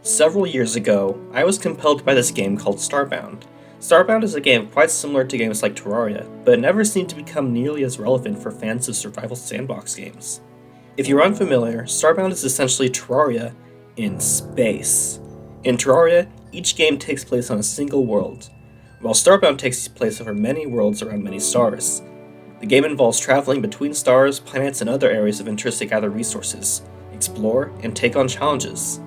Several years ago, I was compelled by this game called Starbound. Starbound is a game quite similar to games like Terraria, but it never seemed to become nearly as relevant for fans of survival sandbox games. If you're unfamiliar, Starbound is essentially Terraria in space. In Terraria, each game takes place on a single world, while Starbound takes place over many worlds around many stars. The game involves traveling between stars, planets, and other areas of interest to gather resources, explore, and take on challenges.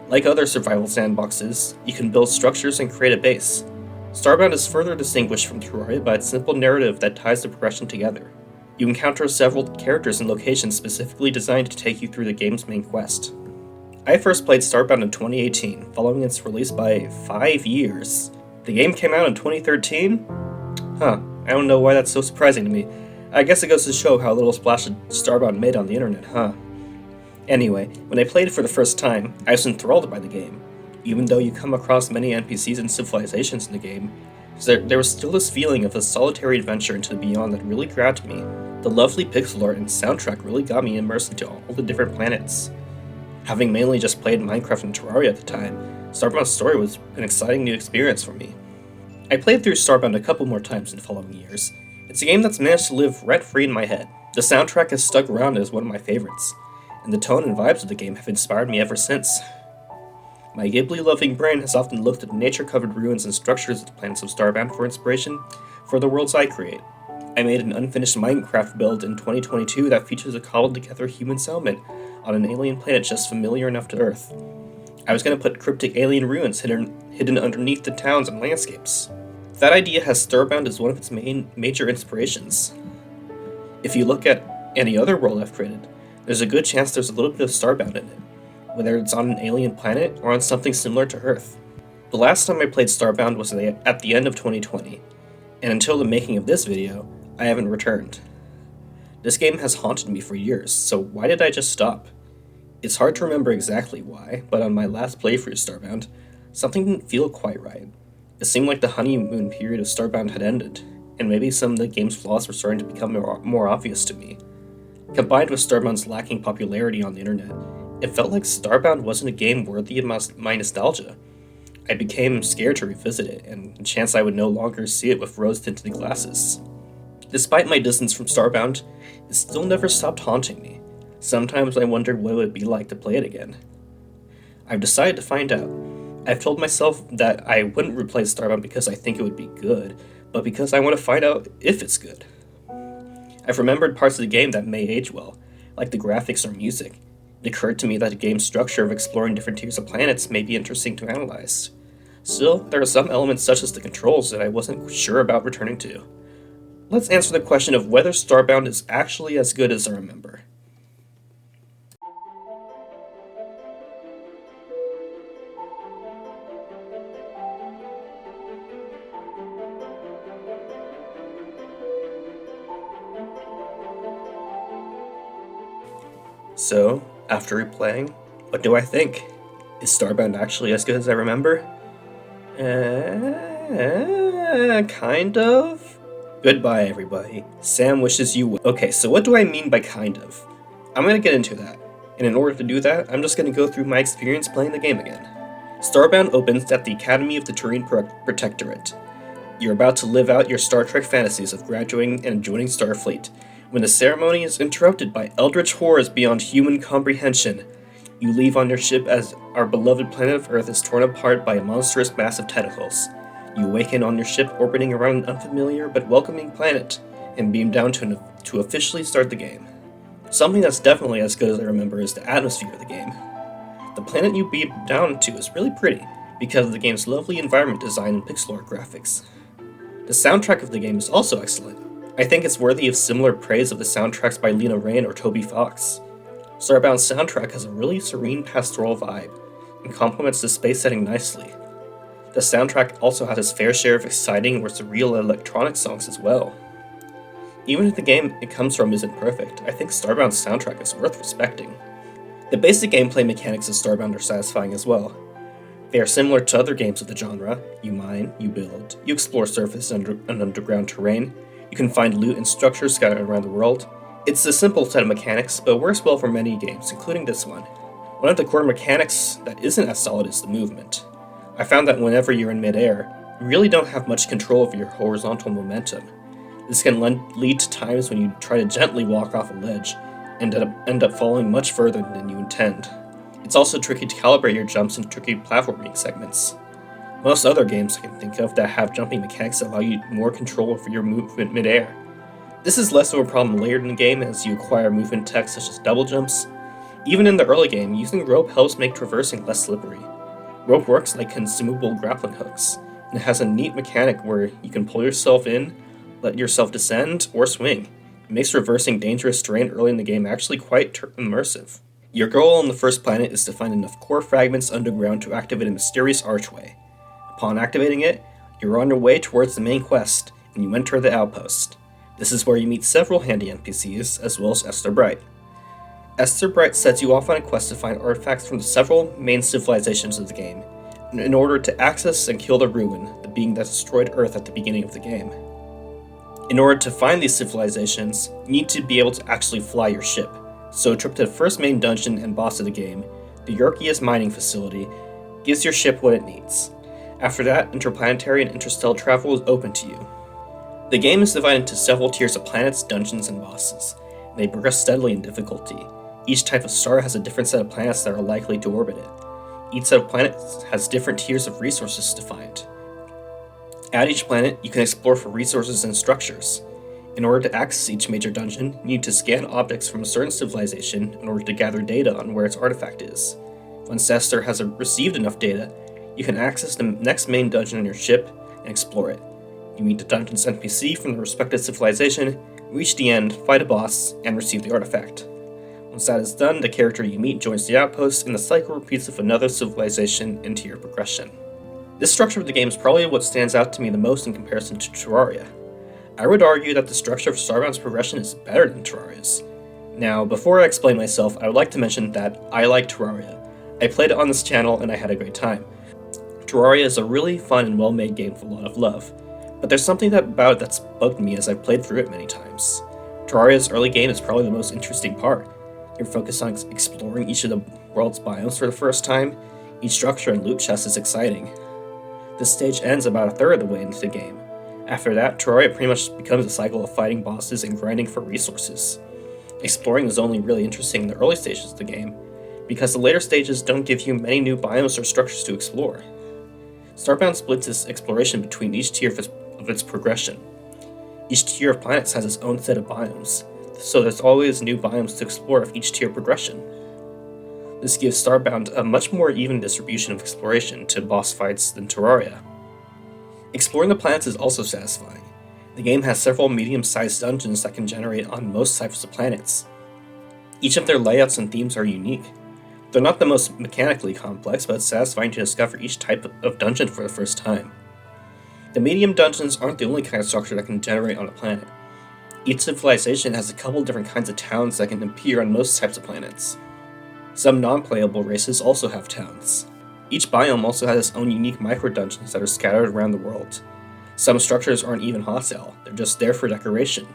Like other survival sandboxes, you can build structures and create a base. Starbound is further distinguished from Terraria by its simple narrative that ties the progression together. You encounter several characters and locations specifically designed to take you through the game's main quest. I first played Starbound in 2018, following its release by 5 years. The game came out in 2013? I don't know why that's so surprising to me. I guess it goes to show how little splash Starbound made on the internet, huh? Anyway, when I played it for the first time, I was enthralled by the game. Even though you come across many NPCs and civilizations in the game, there was still this feeling of a solitary adventure into the beyond that really grabbed me. The lovely pixel art and soundtrack really got me immersed into all the different planets. Having mainly just played Minecraft and Terraria at the time, Starbound's story was an exciting new experience for me. I played through Starbound a couple more times in the following years. It's a game that's managed to live rent-free in my head. The soundtrack has stuck around as one of my favorites, and the tone and vibes of the game have inspired me ever since. My Ghibli-loving brain has often looked at the nature-covered ruins and structures of the planets of Starbound for inspiration for the worlds I create. I made an unfinished Minecraft build in 2022 that features a cobbled-together human settlement on an alien planet just familiar enough to Earth. I was going to put cryptic alien ruins hidden underneath the towns and landscapes. That idea has Starbound as one of its major inspirations. If you look at any other world I've created, there's a good chance there's a little bit of Starbound in it, whether it's on an alien planet or on something similar to Earth. The last time I played Starbound was at the end of 2020, and until the making of this video, I haven't returned. This game has haunted me for years, so why did I just stop? It's hard to remember exactly why, but on my last playthrough of Starbound, something didn't feel quite right. It seemed like the honeymoon period of Starbound had ended, and maybe some of the game's flaws were starting to become more obvious to me. Combined with Starbound's lacking popularity on the internet, it felt like Starbound wasn't a game worthy of my nostalgia. I became scared to revisit it, and the chance I would no longer see it with rose-tinted glasses. Despite my distance from Starbound, it still never stopped haunting me. Sometimes I wondered what it would be like to play it again. I've decided to find out. I've told myself that I wouldn't replace Starbound because I think it would be good, but because I want to find out if it's good. I've remembered parts of the game that may age well, like the graphics or music. It occurred to me that the game's structure of exploring different tiers of planets may be interesting to analyze. Still, there are some elements such as the controls that I wasn't sure about returning to. Let's answer the question of whether Starbound is actually as good as I remember. So, after replaying, what do I think? Is Starbound actually as good as I remember? Kind of? Goodbye, everybody. Sam wishes you well. Okay, so what do I mean by kind of? I'm gonna get into that, and in order to do that, I'm just gonna go through my experience playing the game again. Starbound opens at the Academy of the Terrain Protectorate. You're about to live out your Star Trek fantasies of graduating and joining Starfleet, when the ceremony is interrupted by eldritch horrors beyond human comprehension. You leave on your ship as our beloved planet of Earth is torn apart by a monstrous mass of tentacles. You awaken on your ship orbiting around an unfamiliar but welcoming planet, and beam down to officially start the game. Something that's definitely as good as I remember is the atmosphere of the game. The planet you beam down to is really pretty, because of the game's lovely environment design and pixel art graphics. The soundtrack of the game is also excellent. I think it's worthy of similar praise of the soundtracks by Lena Raine or Toby Fox. Starbound's soundtrack has a really serene pastoral vibe, and complements the space setting nicely. The soundtrack also has its fair share of exciting or surreal electronic songs as well. Even if the game it comes from isn't perfect, I think Starbound's soundtrack is worth respecting. The basic gameplay mechanics of Starbound are satisfying as well. They are similar to other games of the genre. You mine, you build, you explore surface and underground terrain, you can find loot and structures scattered around the world. It's a simple set of mechanics, but works well for many games, including this one. One of the core mechanics that isn't as solid is the movement. I found that whenever you're in midair, you really don't have much control over your horizontal momentum. This can lead to times when you try to gently walk off a ledge and end up falling much further than you intend. It's also tricky to calibrate your jumps in tricky platforming segments. Most other games I can think of that have jumping mechanics allow you more control over your movement midair. This is less of a problem later in the game as you acquire movement tech such as double jumps. Even in the early game, using rope helps make traversing less slippery. Rope works like consumable grappling hooks, and it has a neat mechanic where you can pull yourself in, let yourself descend, or swing. It makes traversing dangerous terrain early in the game actually quite immersive. Your goal on the first planet is to find enough core fragments underground to activate a mysterious archway. Upon activating it, you're on your way towards the main quest, and you enter the outpost. This is where you meet several handy NPCs, as well as Esther Bright. Esther Bright sets you off on a quest to find artifacts from the several main civilizations of the game, in order to access and kill the Ruin, the being that destroyed Earth at the beginning of the game. In order to find these civilizations, you need to be able to actually fly your ship, so a trip to the first main dungeon and boss of the game, the Yorkius mining facility, gives your ship what it needs. After that, interplanetary and interstellar travel is open to you. The game is divided into several tiers of planets, dungeons, and bosses, and they progress steadily in difficulty. Each type of star has a different set of planets that are likely to orbit it. Each set of planets has different tiers of resources to find. At each planet, you can explore for resources and structures. In order to access each major dungeon, you need to scan objects from a certain civilization in order to gather data on where its artifact is. Once Esther has received enough data, you can access the next main dungeon on your ship and explore it. You meet the dungeon's NPC from the respective civilization, reach the end, fight a boss, and receive the artifact. Once that is done, the character you meet joins the outpost, and the cycle repeats with another civilization into your progression. This structure of the game is probably what stands out to me the most in comparison to Terraria. I would argue that the structure of Starbound's progression is better than Terraria's. Now, before I explain myself, I would like to mention that I like Terraria. I played it on this channel and I had a great time. Terraria is a really fun and well-made game with a lot of love, but there's something about it that's bugged me as I've played through it many times. Terraria's early game is probably the most interesting part. You're focused on exploring each of the world's biomes for the first time. Each structure and loot chest is exciting. This stage ends about a third of the way into the game. After that, Terraria pretty much becomes a cycle of fighting bosses and grinding for resources. Exploring is only really interesting in the early stages of the game, because the later stages don't give you many new biomes or structures to explore. Starbound splits its exploration between each tier of its progression. Each tier of planets has its own set of biomes, so there's always new biomes to explore of each tier progression. This gives Starbound a much more even distribution of exploration to boss fights than Terraria. Exploring the planets is also satisfying. The game has several medium-sized dungeons that can generate on most types of planets. Each of their layouts and themes are unique. They're not the most mechanically complex, but it's satisfying to discover each type of dungeon for the first time. The medium dungeons aren't the only kind of structure that can generate on a planet. Each civilization has a couple different kinds of towns that can appear on most types of planets. Some non-playable races also have towns. Each biome also has its own unique micro-dungeons that are scattered around the world. Some structures aren't even hostile, they're just there for decoration.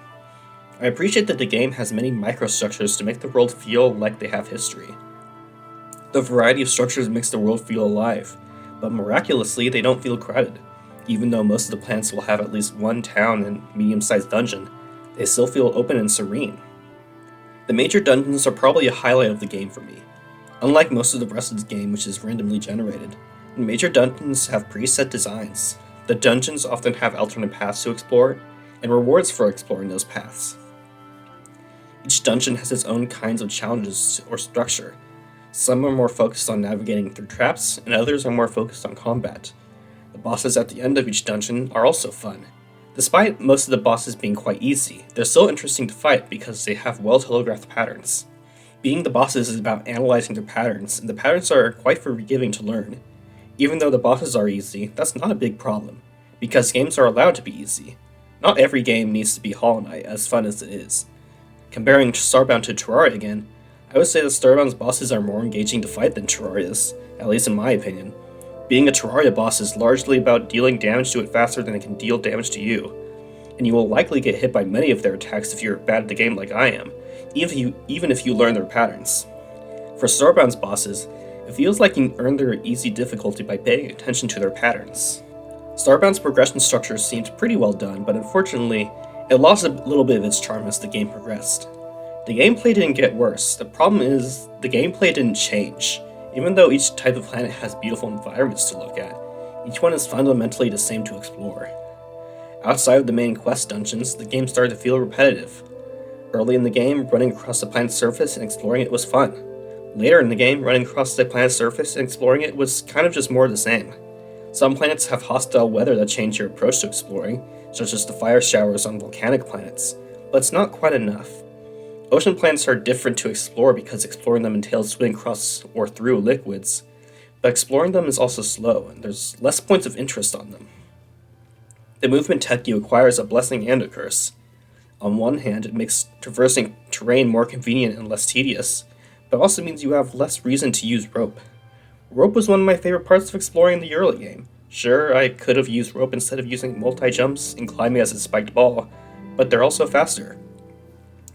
I appreciate that the game has many microstructures to make the world feel like they have history. The variety of structures makes the world feel alive, but miraculously they don't feel crowded. Even though most of the planets will have at least one town and medium-sized dungeon, they still feel open and serene. The major dungeons are probably a highlight of the game for me. Unlike most of the rest of the game, which is randomly generated, the major dungeons have preset designs. The dungeons often have alternate paths to explore, and rewards for exploring those paths. Each dungeon has its own kinds of challenges or structure. Some are more focused on navigating through traps, and others are more focused on combat. The bosses at the end of each dungeon are also fun. Despite most of the bosses being quite easy, they're still interesting to fight because they have well-telegraphed patterns. Being the bosses is about analyzing their patterns, and the patterns are quite forgiving to learn. Even though the bosses are easy, that's not a big problem, because games are allowed to be easy. Not every game needs to be Hollow Knight, as fun as it is. Comparing Starbound to Terraria again, I would say that Starbound's bosses are more engaging to fight than Terraria's, at least in my opinion. Being a Terraria boss is largely about dealing damage to it faster than it can deal damage to you, and you will likely get hit by many of their attacks if you're bad at the game like I am, even if you learn their patterns. For Starbound's bosses, it feels like you earn their easy difficulty by paying attention to their patterns. Starbound's progression structure seemed pretty well done, but unfortunately, it lost a little bit of its charm as the game progressed. The gameplay didn't get worse, the problem is the gameplay didn't change. Even though each type of planet has beautiful environments to look at, each one is fundamentally the same to explore. Outside of the main quest dungeons, the game started to feel repetitive. Early in the game, running across the planet's surface and exploring it was fun. Later in the game, running across the planet's surface and exploring it was kind of just more of the same. Some planets have hostile weather that change your approach to exploring, such as the fire showers on volcanic planets, but it's not quite enough. Ocean planets are different to explore because exploring them entails swimming across or through liquids, but exploring them is also slow, and there's less points of interest on them. The movement tech you acquire is a blessing and a curse. On one hand, it makes traversing terrain more convenient and less tedious, but also means you have less reason to use rope. Rope was one of my favorite parts of exploring the early game. Sure, I could have used rope instead of using multi-jumps and climbing as a spiked ball, but they're also faster.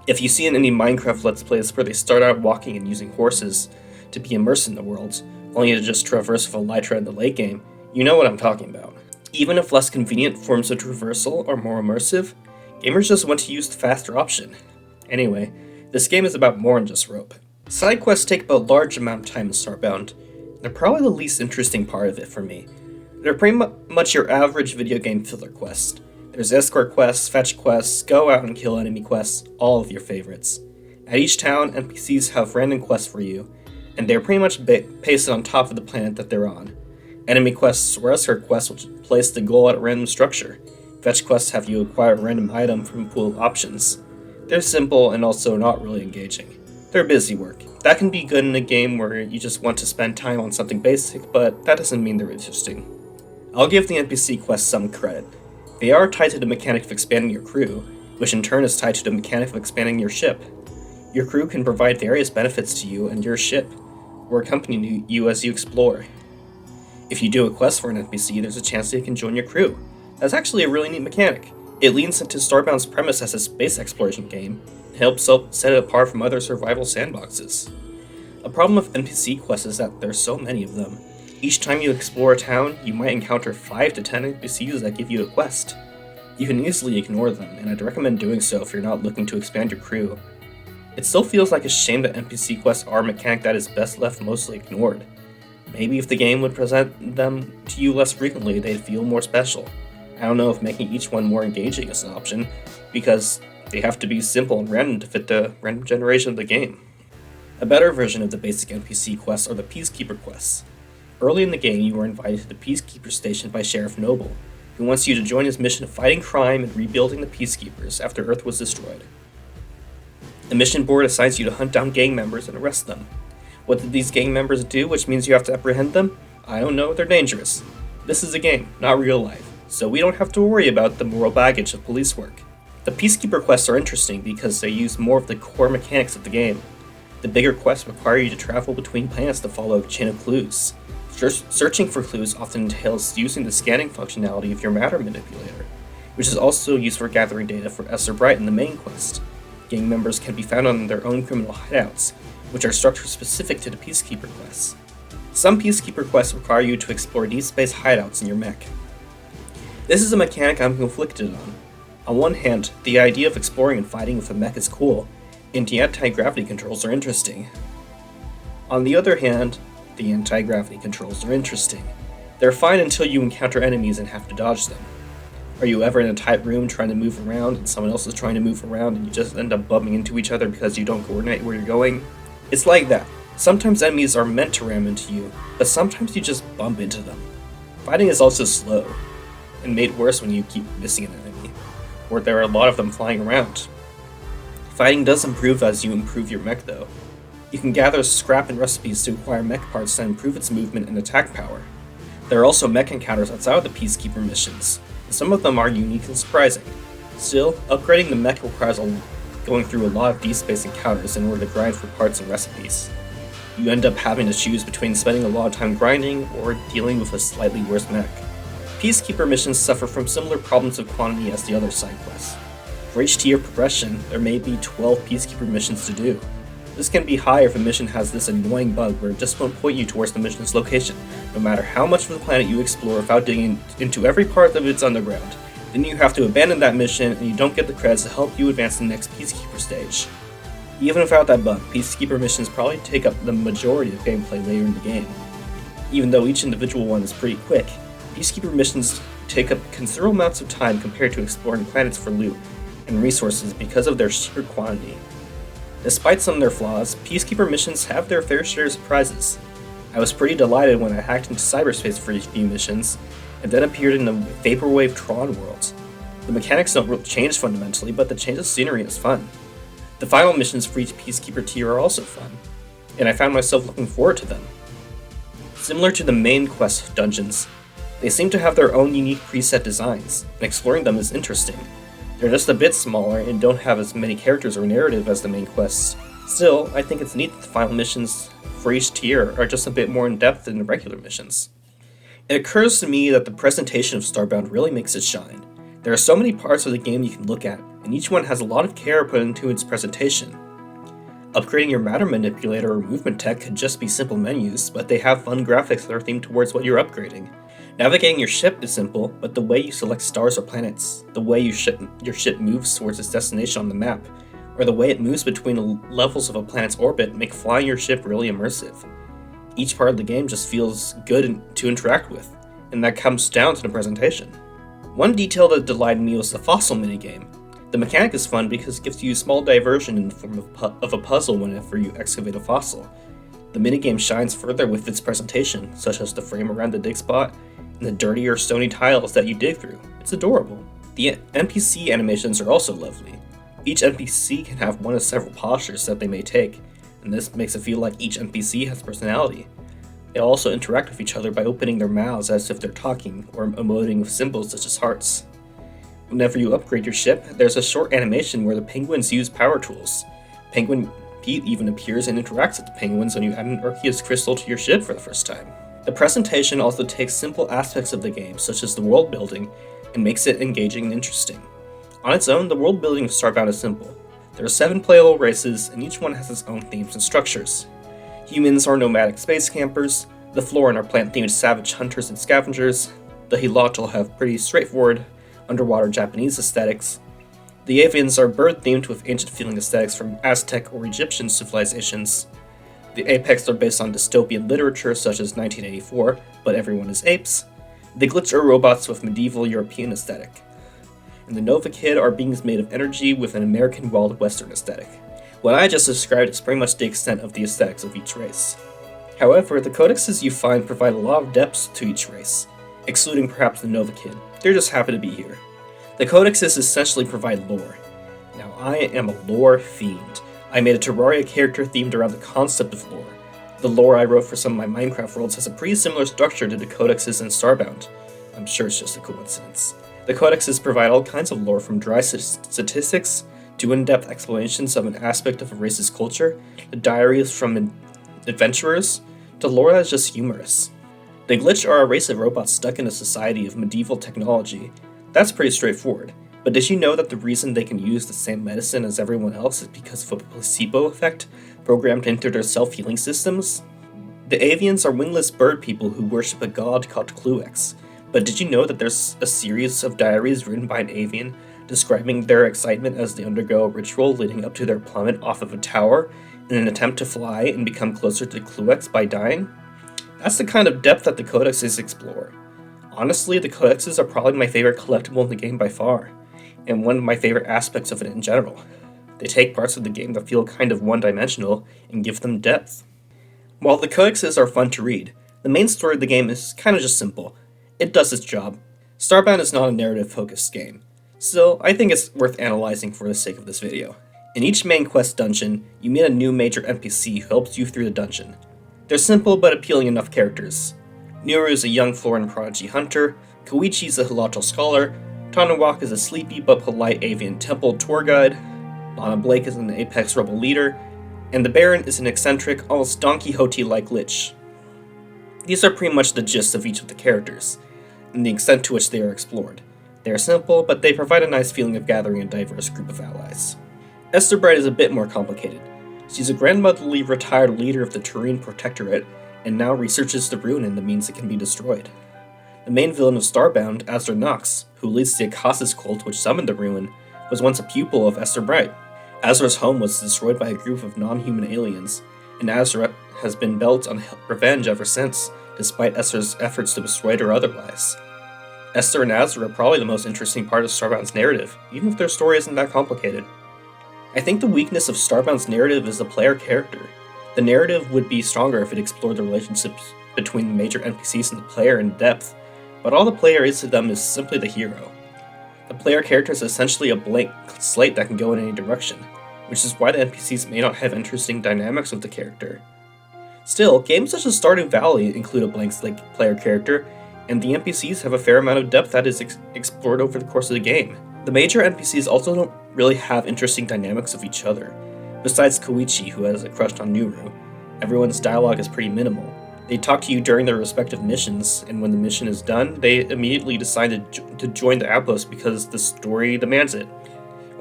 If you see in any Minecraft Let's Plays where they start out walking and using horses to be immersed in the world, only to just traverse with elytra in the late game, you know what I'm talking about. Even if less convenient forms of traversal are more immersive, gamers just want to use the faster option. Anyway, this game is about more than just rope. Side quests take up a large amount of time in Starbound. They're probably the least interesting part of it for me. They're pretty much your average video game filler quest. There's escort quests, fetch quests, go out and kill enemy quests, all of your favorites. At each town, NPCs have random quests for you, and they're pretty much pasted on top of the planet that they're on. Enemy quests or escort quests will place the goal at a random structure. Fetch quests have you acquire a random item from a pool of options. They're simple and also not really engaging. They're busy work. That can be good in a game where you just want to spend time on something basic, but that doesn't mean they're interesting. I'll give the NPC quests some credit. They are tied to the mechanic of expanding your crew, which in turn is tied to the mechanic of expanding your ship. Your crew can provide various benefits to you and your ship, or accompany you as you explore. If you do a quest for an NPC, there's a chance they can join your crew. That's actually a really neat mechanic. It leans into Starbound's premise as a space exploration game, and helps set it apart from other survival sandboxes. A problem with NPC quests is that there's so many of them. Each time you explore a town, you might encounter 5 to 10 NPCs that give you a quest. You can easily ignore them, and I'd recommend doing so if you're not looking to expand your crew. It still feels like a shame that NPC quests are a mechanic that is best left mostly ignored. Maybe if the game would present them to you less frequently, they'd feel more special. I don't know if making each one more engaging is an option, because they have to be simple and random to fit the random generation of the game. A better version of the basic NPC quests are the Peacekeeper quests. Early in the game, you are invited to the Peacekeeper station by Sheriff Noble, who wants you to join his mission of fighting crime and rebuilding the Peacekeepers after Earth was destroyed. The mission board assigns you to hunt down gang members and arrest them. What did these gang members do, which means you have to apprehend them? I don't know, they're dangerous. This is a game, not real life, so we don't have to worry about the moral baggage of police work. The Peacekeeper quests are interesting because they use more of the core mechanics of the game. The bigger quests require you to travel between planets to follow a chain of clues. Searching for clues often entails using the scanning functionality of your matter manipulator, which is also used for gathering data for Esther Bright in the main quest. Gang members can be found on their own criminal hideouts, which are structured specific to the Peacekeeper quests. Some Peacekeeper quests require you to explore deep space hideouts in your mech. This is a mechanic I'm conflicted on. On one hand, the idea of exploring and fighting with a mech is cool, and the anti-gravity controls are interesting. On the other hand, the anti-gravity controls are interesting. They're fine until you encounter enemies and have to dodge them. Are you ever in a tight room trying to move around and someone else is trying to move around and you just end up bumping into each other because you don't coordinate where you're going? It's like that. Sometimes enemies are meant to ram into you, but sometimes you just bump into them. Fighting is also slow, and made worse when you keep missing an enemy, or there are a lot of them flying around. Fighting does improve as you improve your mech though. You can gather scrap and recipes to acquire mech parts that improve its movement and attack power. There are also mech encounters outside of the Peacekeeper missions, and some of them are unique and surprising. Still, upgrading the mech requires going through a lot of deep space encounters in order to grind for parts and recipes. You end up having to choose between spending a lot of time grinding or dealing with a slightly worse mech. Peacekeeper missions suffer from similar problems of quantity as the other side quests. For each tier progression, there may be 12 Peacekeeper missions to do. This can be high if a mission has this annoying bug where it just won't point you towards the mission's location, no matter how much of the planet you explore without digging into every part of its underground. Then you have to abandon that mission and you don't get the credits to help you advance to the next Peacekeeper stage. Even without that bug, Peacekeeper missions probably take up the majority of gameplay later in the game. Even though each individual one is pretty quick, Peacekeeper missions take up considerable amounts of time compared to exploring planets for loot and resources because of their sheer quantity. Despite some of their flaws, Peacekeeper missions have their fair share of surprises. I was pretty delighted when I hacked into cyberspace for a few missions, and then appeared in the Vaporwave Tron world. The mechanics don't really change fundamentally, but the change of scenery is fun. The final missions for each Peacekeeper tier are also fun, and I found myself looking forward to them. Similar to the main quest dungeons, they seem to have their own unique preset designs, and exploring them is interesting. They're just a bit smaller and don't have as many characters or narrative as the main quests. Still, I think it's neat that the final missions for each tier are just a bit more in-depth than the regular missions. It occurs to me that the presentation of Starbound really makes it shine. There are so many parts of the game you can look at, and each one has a lot of care put into its presentation. Upgrading your matter manipulator or movement tech could just be simple menus, but they have fun graphics that are themed towards what you're upgrading. Navigating your ship is simple, but the way you select stars or planets, the way your ship moves towards its destination on the map, or the way it moves between the levels of a planet's orbit make flying your ship really immersive. Each part of the game just feels good to interact with, and that comes down to the presentation. One detail that delighted me was the fossil minigame. The mechanic is fun because it gives you a small diversion in the form of a puzzle whenever you excavate a fossil. The minigame shines further with its presentation, such as the frame around the dig spot, and the dirty or stony tiles that you dig through. It's adorable. The NPC animations are also lovely. Each NPC can have one of several postures that they may take, and this makes it feel like each NPC has personality. They also interact with each other by opening their mouths as if they're talking, or emoting with symbols such as hearts. Whenever you upgrade your ship, there's a short animation where the penguins use power tools. Penguin Pete even appears and interacts with the penguins when you add an Arceus crystal to your ship for the first time. The presentation also takes simple aspects of the game, such as the world building, and makes it engaging and interesting. On its own, the world building of Starbound is simple. There are 7 playable races, and each one has its own themes and structures. Humans are nomadic space campers, the Floran are plant-themed savage hunters and scavengers, the Hilotl have pretty straightforward underwater Japanese aesthetics, the Avians are bird-themed with ancient-feeling aesthetics from Aztec or Egyptian civilizations, the Apex are based on dystopian literature such as 1984, but everyone is apes, the Glitch are robots with medieval European aesthetic, and the Nova Kid are beings made of energy with an American Wild Western aesthetic. What I just described is pretty much the extent of the aesthetics of each race. However, the codexes you find provide a lot of depth to each race, excluding perhaps the Nova Kid. They're just happy to be here. The codexes essentially provide lore. Now, I am a lore fiend. I made a Terraria character themed around the concept of lore. The lore I wrote for some of my Minecraft worlds has a pretty similar structure to the codexes in Starbound. I'm sure it's just a coincidence. The codexes provide all kinds of lore, from dry statistics to in-depth explanations of an aspect of a race's culture, to diaries from adventurers, to lore that's just humorous. The Glitch are a race of robots stuck in a society of medieval technology. That's pretty straightforward, but did you know that the reason they can use the same medicine as everyone else is because of a placebo effect programmed into their self-healing systems? The Avians are wingless bird people who worship a god called Cluex, but did you know that there's a series of diaries written by an Avian describing their excitement as they undergo a ritual leading up to their plummet off of a tower in an attempt to fly and become closer to Cluex by dying? That's the kind of depth that the codexes explore. Honestly, the codexes are probably my favorite collectible in the game by far, and one of my favorite aspects of it in general. They take parts of the game that feel kind of one-dimensional and give them depth. While the codexes are fun to read, the main story of the game is kind of just simple. It does its job. Starbound is not a narrative-focused game. Still, I think it's worth analyzing for the sake of this video. In each main quest dungeon, you meet a new major NPC who helps you through the dungeon. They're simple but appealing enough characters. Nuru is a young Floran prodigy hunter, Koichi is a Hilotl scholar, Tanawak is a sleepy but polite avian temple tour guide, Lana Blake is an Apex rebel leader, and the Baron is an eccentric, almost Don Quixote-like lich. These are pretty much the gist of each of the characters, and the extent to which they are explored. They are simple, but they provide a nice feeling of gathering a diverse group of allies. Esterbrite is a bit more complicated. She's a grandmotherly retired leader of the Terraria Protectorate, and now researches the rune and the means it can be destroyed. The main villain of Starbound, Azra Nox, who leads the Akasis cult which summoned the rune, was once a pupil of Esther Bright. Azra's home was destroyed by a group of non-human aliens, and Azra has been bent on revenge ever since, despite Esther's efforts to persuade her otherwise. Esther and Azra are probably the most interesting part of Starbound's narrative, even if their story isn't that complicated. I think the weakness of Starbound's narrative is the player character. The narrative would be stronger if it explored the relationships between the major NPCs and the player in depth, but all the player is to them is simply the hero. The player character is essentially a blank slate that can go in any direction, which is why the NPCs may not have interesting dynamics with the character. Still, games such as Stardew Valley include a blank slate player character, and the NPCs have a fair amount of depth that is explored over the course of the game. The major NPCs also don't really have interesting dynamics with each other. Besides Koichi, who has a crush on Nuru, everyone's dialogue is pretty minimal. They talk to you during their respective missions, and when the mission is done, they immediately decide to join the outpost because the story demands it.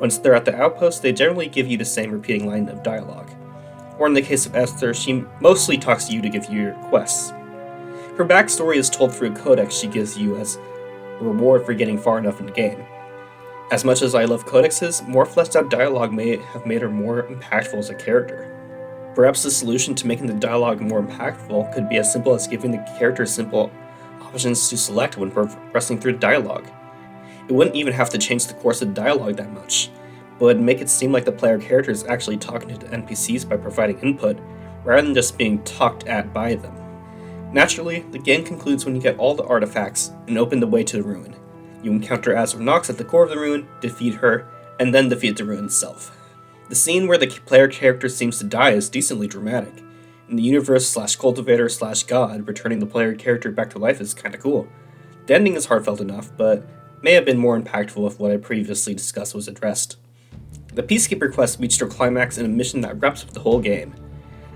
Once they're at the outpost, they generally give you the same repeating line of dialogue. Or in the case of Esther, she mostly talks to you to give you your quests. Her backstory is told through a codex she gives you as a reward for getting far enough in the game. As much as I love codexes, more fleshed out dialogue may have made her more impactful as a character. Perhaps the solution to making the dialogue more impactful could be as simple as giving the character simple options to select when progressing through the dialogue. It wouldn't even have to change the course of the dialogue that much, but would make it seem like the player character is actually talking to the NPCs by providing input, rather than just being talked at by them. Naturally, the game concludes when you get all the artifacts and open the way to the ruin. You encounter Azra Nox at the core of the ruin, defeat her, and then defeat the ruin itself. The scene where the player character seems to die is decently dramatic, and the universe/cultivator/god returning the player character back to life is kinda cool. The ending is heartfelt enough, but may have been more impactful if what I previously discussed was addressed. The Peacekeeper quest reached their climax in a mission that wraps up the whole game.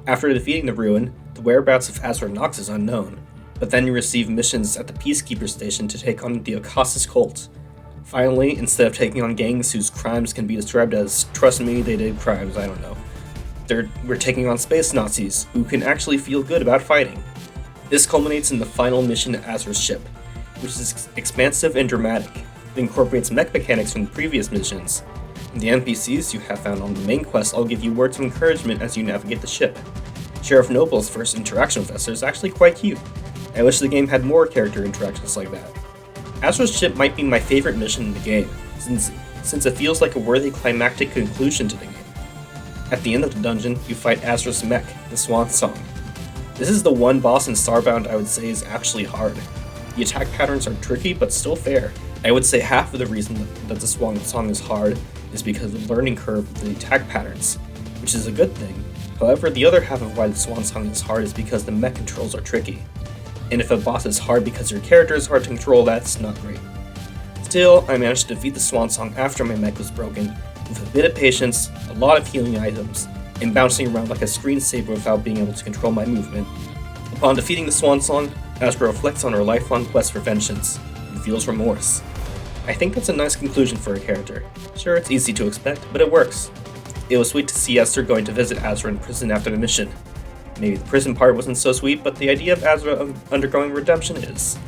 After defeating the ruin, the whereabouts of Azra Nox is unknown, but then you receive missions at the Peacekeeper station to take on the Akasis cult. Finally, instead of taking on gangs whose crimes can be described as, trust me, they did crimes, I don't know, we're taking on space Nazis, who can actually feel good about fighting. This culminates in the final mission at Azra's ship, which is expansive and dramatic. It incorporates mech mechanics from the previous missions, and the NPCs you have found on the main quest all give you words of encouragement as you navigate the ship. Sheriff Noble's first interaction with Esther is actually quite cute. I wish the game had more character interactions like that. Azra's ship might be my favorite mission in the game, since it feels like a worthy climactic conclusion to the game. At the end of the dungeon, you fight Azra's mech, the Swan Song. This is the one boss in Starbound I would say is actually hard. The attack patterns are tricky but still fair. I would say half of the reason that the Swan Song is hard is because of the learning curve of the attack patterns, which is a good thing. However, the other half of why the Swan Song is hard is because the mech controls are tricky. And if a boss is hard because your character is hard to control, that's not great. Still, I managed to defeat the Swan Song after my mech was broken, with a bit of patience, a lot of healing items, and bouncing around like a screensaver without being able to control my movement. Upon defeating the Swan Song, Azra reflects on her lifelong quest for vengeance, and feels remorse. I think that's a nice conclusion for a character. Sure, it's easy to expect, but it works. It was sweet to see Esther going to visit Azra in prison after the mission. Maybe the prison part wasn't so sweet, but the idea of Azra undergoing redemption is.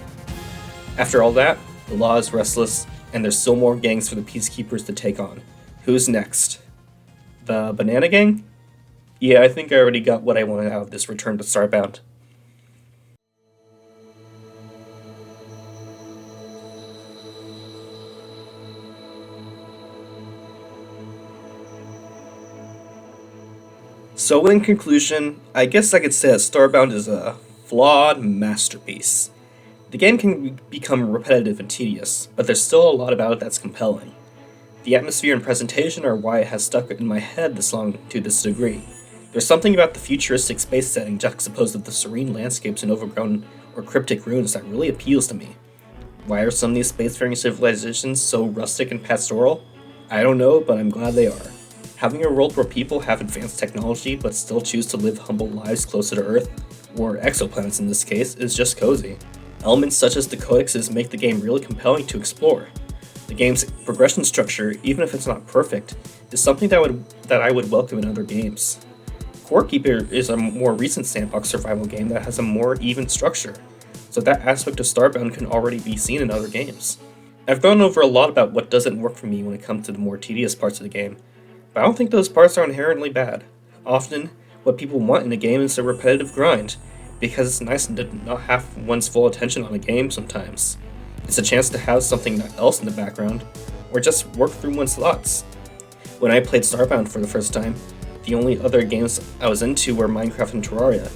After all that, the law is restless, and there's still more gangs for the Peacekeepers to take on. Who's next? The Banana Gang? Yeah, I think I already got what I wanted out of this return to Starbound. So in conclusion, I guess I could say that Starbound is a flawed masterpiece. The game can become repetitive and tedious, but there's still a lot about it that's compelling. The atmosphere and presentation are why it has stuck in my head this long to this degree. There's something about the futuristic space setting juxtaposed with the serene landscapes and overgrown or cryptic ruins that really appeals to me. Why are some of these spacefaring civilizations so rustic and pastoral? I don't know, but I'm glad they are. Having a world where people have advanced technology but still choose to live humble lives closer to Earth, or exoplanets in this case, is just cozy. Elements such as the codexes make the game really compelling to explore. The game's progression structure, even if it's not perfect, is something that I would welcome in other games. Scorekeeper is a more recent sandbox survival game that has a more even structure, so that aspect of Starbound can already be seen in other games. I've gone over a lot about what doesn't work for me when it comes to the more tedious parts of the game, but I don't think those parts are inherently bad. Often, what people want in a game is a repetitive grind, because it's nice to not have one's full attention on a game sometimes. It's a chance to have something else in the background, or just work through one's thoughts. When I played Starbound for the first time, the only other games I was into were Minecraft and Terraria,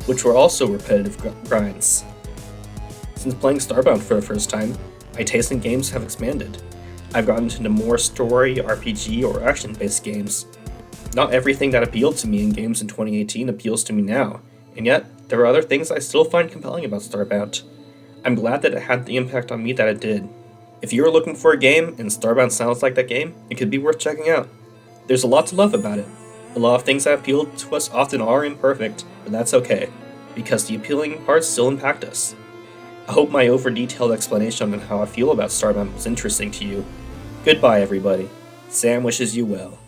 which were also repetitive grinds. Since playing Starbound for the first time, my taste in games have expanded. I've gotten into more story, RPG, or action-based games. Not everything that appealed to me in games in 2018 appeals to me now, and yet there are other things I still find compelling about Starbound. I'm glad that it had the impact on me that it did. If you're looking for a game and Starbound sounds like that game, it could be worth checking out. There's a lot to love about it. A lot of things that appeal to us often are imperfect, but that's okay, because the appealing parts still impact us. I hope my over-detailed explanation on how I feel about Starbound was interesting to you. Goodbye, everybody. Sam wishes you well.